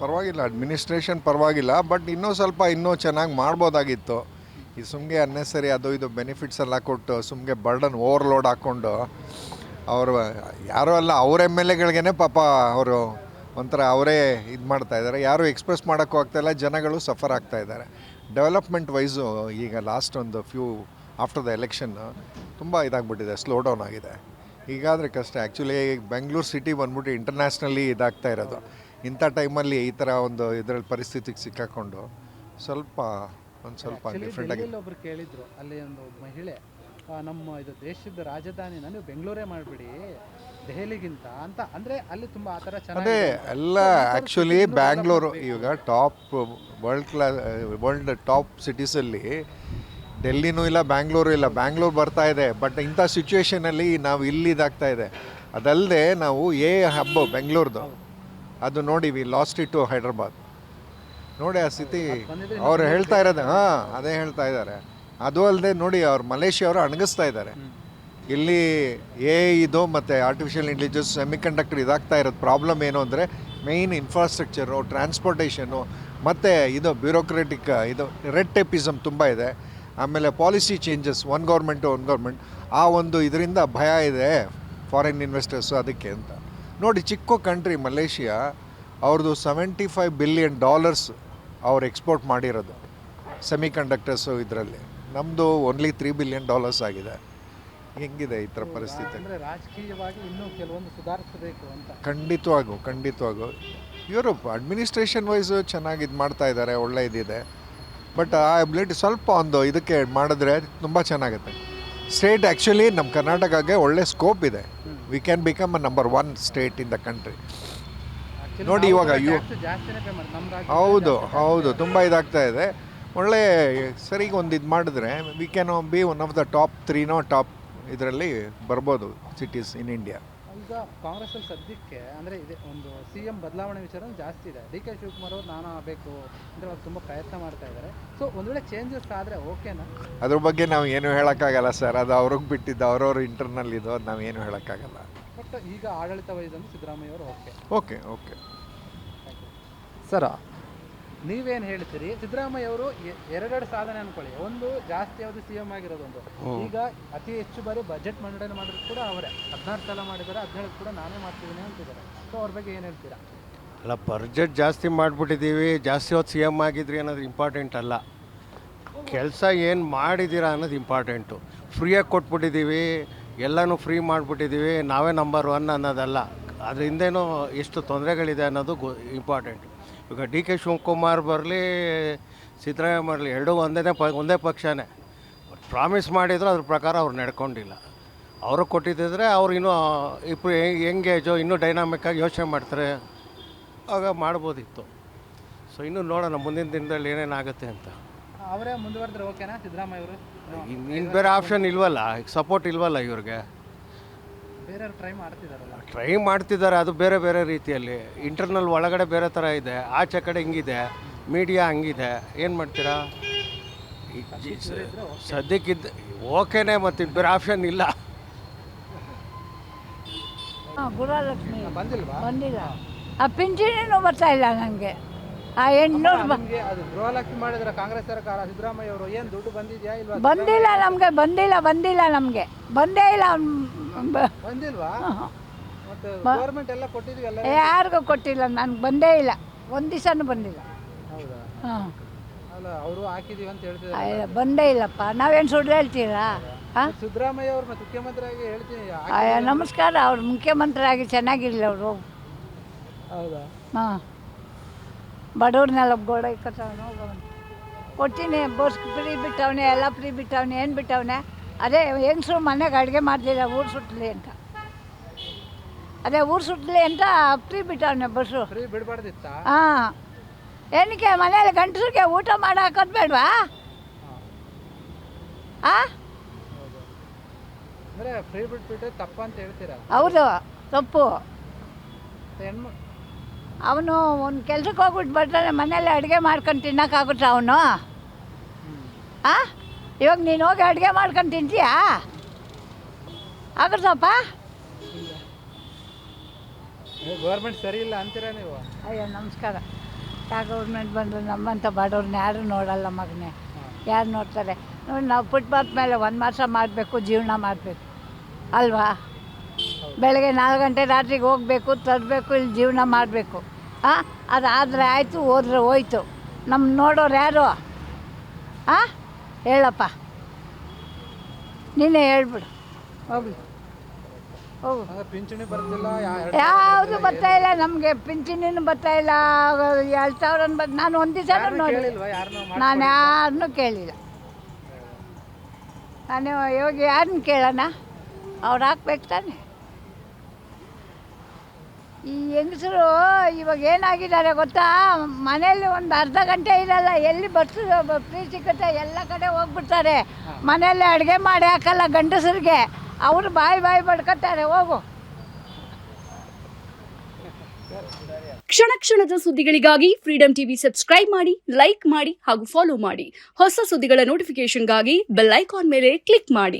ಪರವಾಗಿಲ್ಲ, ಅಡ್ಮಿನಿಸ್ಟ್ರೇಷನ್ ಪರವಾಗಿಲ್ಲ, ಬಟ್ ಇನ್ನೂ ಚೆನ್ನಾಗಿ ಮಾಡ್ಬೋದಾಗಿತ್ತು. ಈ ಸುಮ್ಮನೆ ಅನ್ನೆಸರಿ ಅದು ಇದು ಬೆನಿಫಿಟ್ಸ್ ಎಲ್ಲ ಕೊಟ್ಟು ಸುಮ್ಮನೆ ಬರ್ಡನ್ ಓವರ್ಲೋಡ್ ಹಾಕ್ಕೊಂಡು ಅವರು ಯಾರೂ ಅಲ್ಲ, ಅವ್ರ ಎಮ್ ಎಲ್ ಎಗಳಿಗೇ ಪಾಪ ಅವರು ಒಂಥರ ಅವರೇ ಇದು ಮಾಡ್ತಾಯಿದ್ದಾರೆ. ಯಾರೂ ಎಕ್ಸ್ಪ್ರೆಸ್ ಮಾಡೋಕ್ಕೂ ಆಗ್ತಾಯಿಲ್ಲ, ಜನಗಳು ಸಫರ್ ಆಗ್ತಾಯಿದ್ದಾರೆ. ಡೆವಲಪ್ಮೆಂಟ್ ವೈಸು ಈಗ ಲಾಸ್ಟ್ ಒಂದು ಆಫ್ಟರ್ ದ ಎಲೆಕ್ಷನ್ ತುಂಬ ಇದಾಗ್ಬಿಟ್ಟಿದೆ, ಸ್ಲೋ ಡೌನ್ ಆಗಿದೆ. ಹೀಗಾದರೆ ಕಷ್ಟ. ಆ್ಯಕ್ಚುಲಿ ಬೆಂಗಳೂರು ಸಿಟಿ ಬಂದ್ಬಿಟ್ಟು ಇಂಟರ್ನ್ಯಾಷ್ನಲಿ ಇದಾಗ್ತಾ ಇರೋದು. ಇಂಥ ಟೈಮಲ್ಲಿ ಈ ಥರ ಒಂದು ಇದರಲ್ಲಿ ಪರಿಸ್ಥಿತಿಗೆ ಸಿಕ್ಕಾಕೊಂಡು ಸ್ವಲ್ಪ ಡಿಫ್ರೆಂಟ್ ಆಗಿ. ಒಬ್ರು ಕೇಳಿದ್ರು, ಅಲ್ಲಿ ಒಂದು ಮಹಿಳೆ, ನಮ್ಮ ಇದು ದೇಶದ ರಾಜಧಾನಿನ ನೀವು ಬೆಂಗಳೂರೇ ಮಾಡಿಬಿಡಿ ದೆಹಲಿಗಿಂತ ಅಂತ, ಅಂದರೆ ಅಲ್ಲಿ ತುಂಬ ಆ ಥರ ಅದೇ ಎಲ್ಲ. ಆ್ಯಕ್ಚುಲಿ ಬ್ಯಾಂಗ್ಳೂರು ಈಗ ವರ್ಲ್ಡ್ ಟಾಪ್ ಸಿಟೀಸಲ್ಲಿ ಡೆಲ್ಲಿನೂ ಇಲ್ಲ, ಬ್ಯಾಂಗ್ಳೂರು ಇಲ್ಲ. ಬ್ಯಾಂಗ್ಳೂರು ಬರ್ತಾ ಇದೆ, ಬಟ್ ಇಂಥ ಸಿಚುವೇಷನಲ್ಲಿ ನಾವು ಇಲ್ಲಿ ಇದಾಗ್ತಾ ಇದೆ. ಅದಲ್ಲದೆ ನಾವು ಹಬ್ಬ ಬೆಂಗಳೂರ್ದು ಅದು ನೋಡಿ, we lost it to Hyderabad. ನೋಡಿ ಆ ಸ್ಥಿತಿ ಅವ್ರು ಹೇಳ್ತಾ ಇರೋದು. ಅದೇ ಹೇಳ್ತಾ ಇದ್ದಾರೆ. ಅದು ಅಲ್ಲದೆ ನೋಡಿ, ಅವ್ರು ಮಲೇಷ್ಯಾ ಅಣಗಿಸ್ತಾ ಇದ್ದಾರೆ. ಇಲ್ಲಿ ಇದು ಮತ್ತು ಆರ್ಟಿಫಿಷಿಯಲ್ ಇಂಟೆಲಿಜೆನ್ಸ್, ಸೆಮಿಕಂಡಕ್ಟರ್ ಇದಾಗ್ತಾ ಇರೋದು. ಪ್ರಾಬ್ಲಮ್ ಏನು ಅಂದರೆ ಮೇಯ್ನ್ ಇನ್ಫ್ರಾಸ್ಟ್ರಕ್ಚರು, ಟ್ರಾನ್ಸ್ಪೋರ್ಟೇಷನು ಮತ್ತು ಇದು ಬ್ಯೂರೋಕ್ರೆಟಿಕ್ ಇದು ರೆಡ್ ಟೇಪಿಸಮ್ ತುಂಬ ಇದೆ. ಆಮೇಲೆ ಪಾಲಿಸಿ ಚೇಂಜಸ್, ಒನ್ ಗೌರ್ಮೆಂಟ್ ಆ ಒಂದು ಇದರಿಂದ ಭಯ ಇದೆ ಫಾರಿನ್ ಇನ್ವೆಸ್ಟರ್ಸು ಅದಕ್ಕೆ ಅಂತ. ನೋಡಿ, ಚಿಕ್ಕ ಕಂಟ್ರಿ ಮಲೇಷಿಯಾ, ಅವ್ರದ್ದು $75 ಬಿಲಿಯನ್ ಅವ್ರು ಎಕ್ಸ್ಪೋರ್ಟ್ ಮಾಡಿರೋದು ಸೆಮಿಕಂಡಕ್ಟರ್ಸು ಇದರಲ್ಲಿ. ನಮ್ಮದು ಓನ್ಲಿ $3 ಬಿಲಿಯನ್ ಆಗಿದೆ. ಹೆಂಗಿದೆ ಈ ಥರ ಪರಿಸ್ಥಿತಿ? ರಾಜಕೀಯವಾಗಿ ಇನ್ನೂ ಕೆಲವೊಂದು ಸುಧಾರಿಸಬೇಕು ಅಂತ. ಖಂಡಿತವಾಗೂ ಯುರೋಪ್ ಅಡ್ಮಿನಿಸ್ಟ್ರೇಷನ್ ವೈಸು ಚೆನ್ನಾಗಿ ಇದು ಮಾಡ್ತಾ ಇದ್ದಾರೆ, ಒಳ್ಳೆ ಇದಿದೆ. ಬಟ್ ಆ ಎಬಿಲಿಟಿ ಸ್ವಲ್ಪ ಒಂದು ಇದಕ್ಕೆ ಮಾಡಿದ್ರೆ ತುಂಬ ಚೆನ್ನಾಗುತ್ತೆ. ಸ್ಟೇಟ್ ಆ್ಯಕ್ಚುಲಿ ನಮ್ಮ ಕರ್ನಾಟಕಕ್ಕೆ ಒಳ್ಳೆ ಸ್ಕೋಪ್ ಇದೆ. We can become a number 1 state in the country. ನೋಡಿ ಇವಾಗ ಹೌದು ತುಂಬ ಇದಾಗ್ತಾ ಇದೆ. ಒಳ್ಳೆ ಸರಿಗೆ ಒಂದು ಇದು ಮಾಡಿದ್ರೆ we can be one of the top 3 top ಇದರಲ್ಲಿ ಬರ್ಬೋದು ಸಿಟೀಸ್ ಇನ್ ಇಂಡಿಯಾ. ಈಗ ಕಾಂಗ್ರೆಸ್ಸಲ್ಲಿ ಸದ್ಯಕ್ಕೆ ಅಂದರೆ ಇದೆ ಒಂದು CM ಬದಲಾವಣೆ ವಿಚಾರ ಜಾಸ್ತಿ ಇದೆ. DK ಶಿವಕುಮಾರ್ ಅವರು ನಾನು ಆಗಬೇಕು ಅಂದರೆ ಅವ್ರು ತುಂಬ ಪ್ರಯತ್ನ ಮಾಡ್ತಾ ಇದ್ದಾರೆ. ಸೊ ಒಂದು ವೇಳೆ ಚೇಂಜಸ್ ಆದರೆ ಓಕೆನಾ? ಅದ್ರ ಬಗ್ಗೆ ನಾವು ಏನು ಹೇಳೋಕ್ಕಾಗಲ್ಲ ಸರ್. ಅದು ಅವ್ರಿಗೆ ಬಿಟ್ಟಿದ್ದು, ಅವ್ರವ್ರ ಇಂಟರ್ನಲ್ ಇದು, ಅದು ನಾವು ಏನು ಹೇಳೋಕ್ಕಾಗಲ್ಲ. ಬಟ್ ಈಗ ಆಡಳಿತ ವಹಿಸಲು ಸಿದ್ದರಾಮಯ್ಯ ಅವರು ಓಕೆ ಸರ್, ನೀವೇನು ಹೇಳ್ತೀರಿ? ಸಿದ್ದರಾಮಯ್ಯ ಅವರು ಎರಡೆರಡು ಸಾಧನೆ ಅನ್ಕೊಳ್ಳಿ. ಒಂದು ಜಾಸ್ತಿ ಯಾವುದು CM ಆಗಿರೋದೊಂದು, ಈಗ ಅತಿ ಹೆಚ್ಚು ಬಾರಿ ಬಜೆಟ್ ಮಂಡನೆ ಮಾಡಿದ್ರು ಕೂಡ ಅವರೇ. 16 ಸಲ ಮಾಡಿದ್ದಾರೆ, 17 ಕೂಡ ನಾನೇ ಮಾಡ್ತಿದ್ದೀನಿ ಅಂತಿದ್ದಾರೆ. ಸೊ ಅವ್ರ ಬಗ್ಗೆ ಏನು ಹೇಳ್ತೀರಾ? ಅಲ್ಲ, ಬಜೆಟ್ ಜಾಸ್ತಿ ಮಾಡಿಬಿಟ್ಟಿದ್ದೀವಿ, ಜಾಸ್ತಿ ಹೊತ್ತು CM ಆಗಿದ್ರಿ ಅನ್ನೋದು ಇಂಪಾರ್ಟೆಂಟ್ ಅಲ್ಲ. ಕೆಲಸ ಏನು ಮಾಡಿದ್ದೀರಾ ಅನ್ನೋದು ಇಂಪಾರ್ಟೆಂಟು. ಫ್ರೀಯಾಗಿ ಕೊಟ್ಬಿಟ್ಟಿದ್ದೀವಿ, ಎಲ್ಲನೂ ಫ್ರೀ ಮಾಡಿಬಿಟ್ಟಿದ್ದೀವಿ, ನಾವೇ ನಂಬರ್ 1 ಅನ್ನೋದಲ್ಲ. ಅದ್ರ ಹಿಂದೇನೂ ಎಷ್ಟು ತೊಂದರೆಗಳಿದೆ ಅನ್ನೋದು ಇಂಪಾರ್ಟೆಂಟ್. ಈಗ DK ಶಿವಕುಮಾರ್ ಬರಲಿ, ಸಿದ್ದರಾಮಯ್ಯ ಬರಲಿ, ಎರಡೂ ಒಂದೇ ಪಕ್ಷನೇ. ಪ್ರಾಮಿಸ್ ಮಾಡಿದ್ರು ಅದ್ರ ಪ್ರಕಾರ ಅವ್ರು ನಡ್ಕೊಂಡಿಲ್ಲ. ಅವರು ಕೊಟ್ಟಿದ್ದರೆ ಅವ್ರು ಇನ್ನೂ ಇಬ್ಬರು ಯಂಗೇಜು ಇನ್ನೂ ಡೈನಾಮಿಕ್ಕಾಗಿ ಯೋಚನೆ ಮಾಡ್ತಾರೆ, ಆಗ ಮಾಡ್ಬೋದಿತ್ತು. ಸೊ ಇನ್ನೂ ನೋಡೋಣ ಮುಂದಿನ ದಿನದಲ್ಲಿ ಏನೇನಾಗುತ್ತೆ ಅಂತ. ಅವರೇ ಮುಂದುವರೆದ್ರೆ ಓಕೆನಾ ಸಿದ್ದರಾಮಯ್ಯ ಅವರು? ಇನ್ನು ಬೇರೆ ಆಪ್ಷನ್ ಇಲ್ವಲ್ಲ, ಸಪೋರ್ಟ್ ಇಲ್ವಲ್ಲ ಇವ್ರಿಗೆ. ಬೇರೆಯವ್ರು ಟ್ರೈ ಮಾಡ್ತಿದ್ದಾರೆ, ಅದು ಬೇರೆ ಬೇರೆ ರೀತಿಯಲ್ಲಿ. ಇಂಟರ್ನಲ್ ಒಳಗಡೆ ಬೇರೆ ಥರ ಇದೆ, ಆಚೆ ಕಡೆ ಹಿಂಗಿದೆ, ಮೀಡಿಯಾ ಹಂಗಿದೆ. ಏನು ಮಾಡ್ತೀರಾ? ಸದ್ಯಕ್ಕಿದ್ದ ಓಕೆನೇ, ಮತ್ತು ಬೇರೆ ಆಪ್ಷನ್ ಇಲ್ಲ. ಗೃಹಲಕ್ಷ್ಮಿ ಬಂದಿಲ್ಲ. ಆ ಪಿಂಚಣಿನೂ ಬರ್ತಾ ಇಲ್ಲ ನನಗೆ. ಆ 800 ಅದು ಗೃಹಲಕ್ಷ್ಮಿ ಮಾಡಿದ್ರೆ ಕಾಂಗ್ರೆಸ್ ಸರ್ಕಾರ, ಸಿದ್ದರಾಮಯ್ಯ ಅವರು ಏನು ದುಡ್ಡು ಬಂದಿದೆಯಾ ಇಲ್ವಾ? ಬಂದಿಲ್ಲ ನಮಗೆ, ನಮಗೆ ಬಂದೇ ಇಲ್ಲ. ಬಂದಿಲ್ವಾ? ಮತ್ತೆ ಗೌರ್ಮೆಂಟ್ ಎಲ್ಲ ಕೊಟ್ಟಿದ್ವಿ, ಎಲ್ಲ ಯಾರಿಗೂ ಕೊಟ್ಟಿಲ್ಲ, ನನಗೆ ಬಂದೇ ಇಲ್ಲ, ಒಂದು ದಿವಸನೂ ಬಂದಿಲ್ಲ. ಹೌದಾ? ಹಾಂ, ಅಲ್ಲ ಅವರು ಹಾಕಿದೀವಿ ಅಂತ ಹೇಳ್ತಿದ್ದಾರೆ. ಬಂದೇ ಇಲ್ಲಪ್ಪ, ನಾವೇನು ಸುಳ್ಳು ಹೇಳ್ತೀರಾ? ಹಾಂ, ಸಿದ್ದರಾಮಯ್ಯ ಅವ್ರನ್ನ ಮುಖ್ಯಮಂತ್ರಿಯಾಗಿ ಹೇಳ್ತೀನಿ. ನಮಸ್ಕಾರ, ಅವ್ರು ಮುಖ್ಯಮಂತ್ರಿಯಾಗಿ ಚೆನ್ನಾಗಿರಲಿ ಅವರು. ಹೌದಾ? ಹಾಂ, ಬಡವ್ರನ್ನೆಲ್ಲ ಗೋಡೆ ಕೊಟ್ಟಿನಿ. ಬಸ್ ಫ್ರೀ ಬಿಟ್ಟವನೆ, ಎಲ್ಲ ಫ್ರೀ ಬಿಟ್ಟವನೆ. ಏನು ಬಿಟ್ಟವನೆ? ಅದೇ ಹೆಂಗಸರು ಮನೆಗೆ ಅಡುಗೆ ಮಾಡ್ತಿಲ್ಲ, ಊರು ಸುತ್ತಲಿ ಅಂತ. ಅದೇ ಊರು ಸುತ್ತಲಿ ಅಂತ ಫ್ರೀ ಬಿಟ್ಟವನೆ ಬಸ್ಸು. ಫ್ರೀ ಬಿಡಬಾರ್ದಿತ್ತ? ಹಾಂ, ಏನಕ್ಕೆ ಮನೇಲಿ ಗಂಡಸ್ರಿಗೆ ಊಟ ಮಾಡಿ ಹಾಕೋದು ಬೇಡವಾ? ಅಂದರೆ ಫ್ರೀ ಬಿಟ್ಬಿಟ್ಟು ತಪ್ಪು ಅಂತ ಹೇಳ್ತೀರಾ? ಹೌದು, ತಪ್ಪು. ಹೆಣ್ಮಕ್ಳು ಅವನು ಒಂದು ಕೆಲ್ಸಕ್ಕೆ ಹೋಗ್ಬಿಟ್ಟು ಬರ್ತಾನೆ, ಮನೇಲಿ ಅಡುಗೆ ಮಾಡ್ಕೊಂಡು ತಿನ್ನೋಕ್ಕಾಗುತ್ತೆ ಅವನು? ಇವಾಗ ನೀನು ಹೋಗಿ ಅಡುಗೆ ಮಾಡ್ಕೊಂಡು ತಿಂತೀಯಾ? ಆಗುತ್ತಪ್ಪ? ಗೌರ್ಮೆಂಟ್ ಸರಿ ಇಲ್ಲ ಅಂತೀರಾ ನೀವು? ಅಯ್ಯೋ ನಮಸ್ಕಾರ. ಯಾವ ಗೌರ್ಮೆಂಟ್ ಬಂದರು ನಮ್ಮಂಥ ಬಡವ್ರನ್ನ ಯಾರು ನೋಡಲ್ಲ ಮಗನೇ, ಯಾರು ನೋಡ್ತಾರೆ? ನೋಡಿ, ನಾವು ಫುಟ್ಪಾತ್ ಮೇಲೆ 1 ವರ್ಷ ಮಾಡಬೇಕು, ಜೀವನ ಮಾಡಬೇಕು ಅಲ್ವಾ? ಬೆಳಗ್ಗೆ 4 ಗಂಟೆ ರಾತ್ರಿಗೆ ಹೋಗಬೇಕು, ತರಬೇಕು, ಇಲ್ಲಿ ಜೀವನ ಮಾಡಬೇಕು. ಅದಾದರೆ ಆಯಿತು, ಹೋದ್ರೆ ಹೋಯ್ತು. ನಮ್ಮ ನೋಡೋರು ಯಾರು? ಹೇಳಪ್ಪ, ನೀನೇ ಹೇಳ್ಬಿಡು. ಹೋಗ್ಲಿ, ಹೋಗು. ಪಿಂಚಣಿ ಬರ್ತಿಲ್ಲ, ಯಾವುದು ಬರ್ತಾ ಇಲ್ಲ ನಮಗೆ, ಪಿಂಚಣಿನೂ ಬರ್ತಾ ಇಲ್ಲ, 2,000 ನಾನು ಒಂದು ದಿವಸ ನೋಡಿ, ನಾನು ಯಾರನ್ನೂ ಕೇಳಿಲ್ಲ. ನಾನು ಇವಾಗ ಯಾರನ್ನ ಕೇಳೋಣ? ಅವ್ರು ಹಾಕ್ಬೇಕು ತಾನೆ. ಈ ಹೆಂಗಸರು ಇವಾಗ ಏನಾಗಿದ್ದಾರೆ ಗೊತ್ತಾ? ಮನೇಲಿ ಒಂದು ಅರ್ಧ ಗಂಟೆ ಇರಲ್ಲ, ಎಲ್ಲಿ ಬಸ್ಸು ಫ್ರೀ ಸಿಗುತ್ತೆ ಎಲ್ಲ ಕಡೆ ಹೋಗ್ಬಿಡ್ತಾರೆ. ಮನೆಯಲ್ಲೇ ಅಡುಗೆ ಮಾಡಿ ಹಾಕಲ್ಲ ಗಂಡಸರಿಗೆ, ಅವರು ಬಾಯಿ ಬಡ್ಕೊತಾರೆ. ಹೋಗು. ಕ್ಷಣ ಕ್ಷಣದ ಸುದ್ದಿಗಳಿಗಾಗಿ ಫ್ರೀಡಂ ಟಿವಿ ಸಬ್ಸ್ಕ್ರೈಬ್ ಮಾಡಿ, ಲೈಕ್ ಮಾಡಿ ಹಾಗೂ ಫಾಲೋ ಮಾಡಿ. ಹೊಸ ಸುದ್ದಿಗಳ ನೋಟಿಫಿಕೇಶನ್ಗಾಗಿ ಬೆಲ್ ಐಕಾನ್ ಮೇಲೆ ಕ್ಲಿಕ್ ಮಾಡಿ.